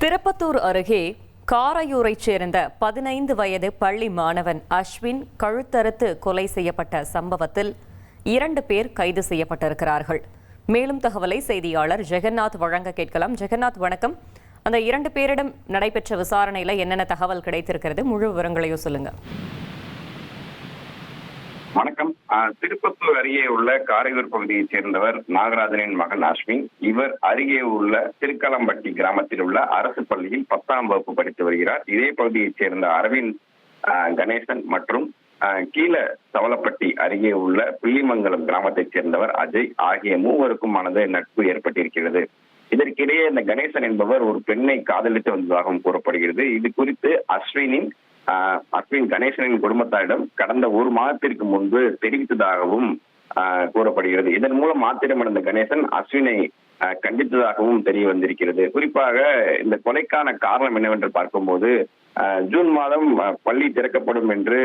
திருப்பத்தூர் அருகே காரையூரைச் சேர்ந்த 15 வயது பள்ளி மாணவன் அஸ்வின் கழுத்தறுத்து கொலை செய்யப்பட்ட சம்பவத்தில் 2 பேர் கைது செய்யப்பட்டிருக்கிறார்கள். மேலும் தகவலை செய்தியாளர் ஜெகநாத் வழங்க கேட்கலாம். ஜெகநாத், வணக்கம். அந்த 2 பேரிடம் நடைபெற்ற விசாரணையில என்னென்ன தகவல் கிடைத்திருக்கிறது? முழு விவரங்களையும் சொல்லுங்க. வணக்கம். திருப்பத்தூர் அருகே உள்ள காரையூர் பகுதியைச் சேர்ந்தவர் நாகராஜனின் மகன் அஸ்வின். இவர் அருகே உள்ள திருக்கலம்பட்டி கிராமத்தில் உள்ள அரசு பள்ளியில் 10ஆம் வகுப்பு படித்து வருகிறார். இதே பகுதியைச் சேர்ந்த அரவிந்த், கணேசன் மற்றும் கீழ சவலப்பட்டி அருகே உள்ள பிள்ளிமங்கலம் கிராமத்தைச் சேர்ந்தவர் அஜய் ஆகிய மூவருக்குமானது நட்பு ஏற்பட்டிருக்கிறது. இதற்கிடையே இந்த கணேசன் என்பவர் ஒரு பெண்ணை காதலித்து வந்ததாகவும் கூறப்படுகிறது. இது குறித்து அஸ்வின் கணேசனின் குடும்பத்தாரிடம் கடந்த 1 மாதத்திற்கு முன்பு தெரிவித்ததாகவும் கூறப்படுகிறது. இதன் மூலம் ஆத்திரமடைந்த கணேசன் அஸ்வினை கண்டித்ததாகவும் தெரிய வந்திருக்கிறது. குறிப்பாக இந்த கொலைக்கான காரணம் என்னவென்று பார்க்கும்போது, ஜூன் மாதம் பள்ளி திறக்கப்படும் என்று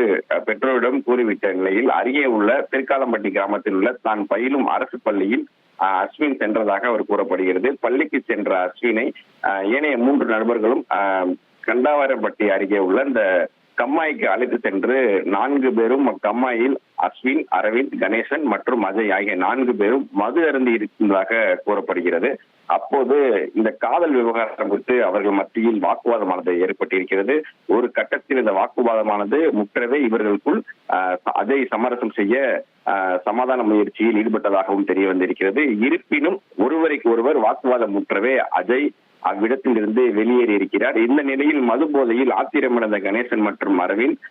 பெற்றோரிடம் கூறிவிட்ட நிலையில் அருகே உள்ள திருக்காலம்பட்டி கிராமத்தில் உள்ள தான் பயிலும் அரசு பள்ளியில் அஸ்வின் சென்றதாக அவர் கூறப்படுகிறது. பள்ளிக்கு சென்ற அஸ்வினை ஏனைய 3 நண்பர்களும் கண்டாவரப்பட்டி அருகே உள்ள இந்த கம்மாய்க்கு அழைத்து சென்று 4 பேரும் கம்மாயில் அஸ்வின், அரவிந்த், கணேசன் மற்றும் அஜய் ஆகிய 4 பேரும் மது அருந்தி இருந்ததாக கூறப்படுகிறது. அப்போது இந்த காதல் விவகாரம் குறித்து அவர்கள் மத்தியில் வாக்குவாதமானது ஏற்பட்டிருக்கிறது. ஒரு கட்டத்தில் இந்த வாக்குவாதமானது முற்றவே இவர்களுக்குள் அஜய் சமரசம் செய்ய சமாதான முயற்சியில் ஈடுபட்டதாகவும் தெரிய வந்திருக்கிறது. இருப்பினும் ஒருவருக்கு ஒருவர் வாக்குவாதம் முற்றவே அஜய் அவ்விடத்தில் இருந்து வெளியேறி இருக்கிறார். இந்த நிலையில் மது போதையில் ஆத்திரமடைந்த கணேசன் மற்றும் அரவிந்த்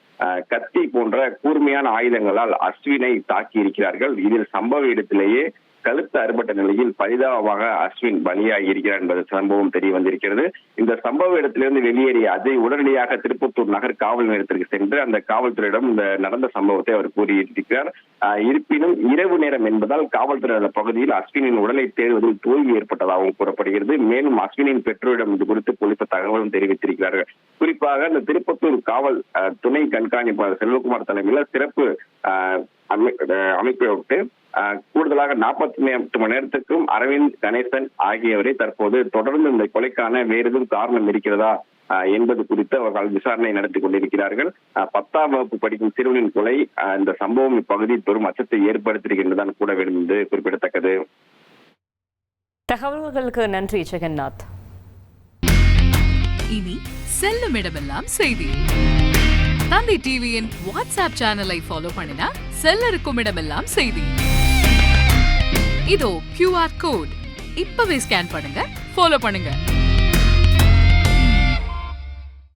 கத்தி போன்ற கூர்மையான ஆயுதங்களால் அஸ்வினை தாக்கி இருக்கிறார்கள். இதில் சம்பவ இடத்திலேயே கழுத்து அறுபட்ட நிலையில் பரிதாபமாக அஸ்வின் பலியாகி இருக்கிறார் என்பது சம்பவம் தெரிய வந்திருக்கிறது. இந்த சம்பவ இடத்திலிருந்து வெளியேறிய அஜய் உடனடியாக திருப்பத்தூர் நகர் காவல் நிலையத்திற்கு சென்று அந்த காவல்துறையிடம் இந்த நடந்த சம்பவத்தை அவர் கூறியிருக்கிறார். இருப்பினும் இரவு நேரம் என்பதால் காவல்துறை அந்த பகுதியில் அஸ்வினின் உடலை தேடுவதில் தோல்வி ஏற்பட்டதாகவும் கூறப்படுகிறது. மேலும் அஸ்வினின் பெற்றோரிடம் இது குறித்து போலீசார் தகவலும் தெரிவித்திருக்கிறார்கள். குறிப்பாக இந்த திருப்பத்தூர் காவல் துணை கண்காணிப்பாளர் செல்வகுமார் தலைமையில் சிறப்பு அமைப்பை விட்டு கூடுதலாக 48 மணி நேரத்துக்கும் அரவிந்த், கணேசன் ஆகியவரை தற்போது தொடர்ந்து இந்த கொலைக்கான வேறு எதுவும் காரணம் இருக்கிறதா என்பது குறித்து அவர்கள் விசாரணை நடத்தி கொண்டிருக்கிறார்கள். 10ஆம் வகுப்பு படிக்கும் சிறுவனின் கொலை இந்த சம்பவம் இப்பகுதியில் பெரும் அச்சத்தை ஏற்படுத்தியிருக்கின்றதான் கூட வேண்டும் என்று குறிப்பிடத்தக்கது. தகவல்களுக்கு நன்றி ஜெகநாத். இனி செல்லும் இடமெல்லாம் செய்தி. தந்தை டிவியின் வாட்ஸ்அப் சேனலை ஃபாலோ பண்ணினா செல்லருக்கும் இடமெல்லாம் செய்தி. இதோ QR கோட் இப்பவே ஸ்கேன் பண்ணுங்க, ஃபாலோ பண்ணுங்க.